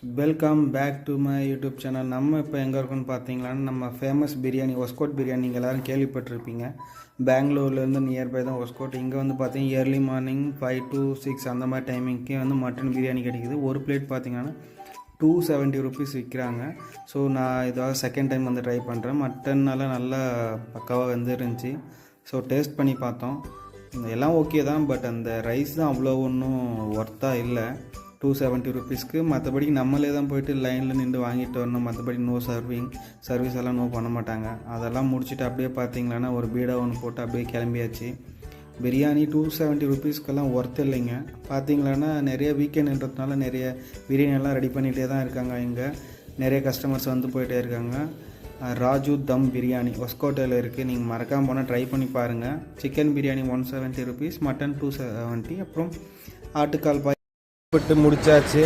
Welcome back to my YouTube channel. நம்ம இப்போ எங்கே இருக்கோன்னு பார்த்தீங்களான்னு நம்ம ஃபேமஸ் பிரியாணி ஒஸ்கோட் பிரியாணி நீங்கள் எல்லோரும் கேள்விப்பட்டிருப்பீங்க. பெங்களூர்லேருந்து நியர்பை தான் ஒஸ்கோட். இங்கே வந்து பார்த்தீங்கன்னா ஏர்லி மார்னிங் 5 to 6 அந்த மாதிரி டைமிங்க்கே வந்து மட்டன் பிரியாணி கிடைக்குது. ஒரு பிளேட் பார்த்தீங்கன்னா 270 rupees விற்கிறாங்க. ஸோ நான் இதாக செகண்ட் டைம் வந்து ட்ரை பண்ணுறேன். மட்டன்னால நல்லா பக்காவாக வந்துருந்துச்சு. ஸோ டேஸ்ட் பண்ணி பார்த்தோம், எல்லாம் ஓகே தான். பட் அந்த ரைஸ் தான் அவ்வளோ ஒன்றும் ஒர்த்தாக இல்லை 270 rupeesக்கு. மற்றபடி நம்மளே தான் போய்ட்டு லைனில் நின்று வாங்கிட்டு வரணும். மற்றபடி நோ சர்வீஸ் எல்லாம் நோ பண்ண மாட்டாங்க. அதெல்லாம் முடிச்சுட்டு அப்படியே பார்த்தீங்களான்னா ஒரு பீடா ஒன்று போட்டு அப்படியே கிளம்பியாச்சு. பிரியாணி 270 rupeesக்கெல்லாம் ஒர்த் இல்லைங்க. பார்த்தீங்களான்னா நிறைய வீக்கெண்டுன்றதுனால நிறைய பிரியாணியெல்லாம் ரெடி பண்ணிகிட்டே தான் இருக்காங்க. இங்கே நிறைய கஸ்டமர்ஸ் வந்து போயிட்டே இருக்காங்க. ராஜு தம் பிரியாணி ஒஸ்கோட்டில் இருக்குது. நீங்கள் மறக்காமல் போனால் ட்ரை பண்ணி பாருங்கள். சிக்கன் பிரியாணி 170 rupees, மட்டன் 270, அப்புறம் ஆட்டுக்கால் பாய் போட்டு முடிச்சாச்சு.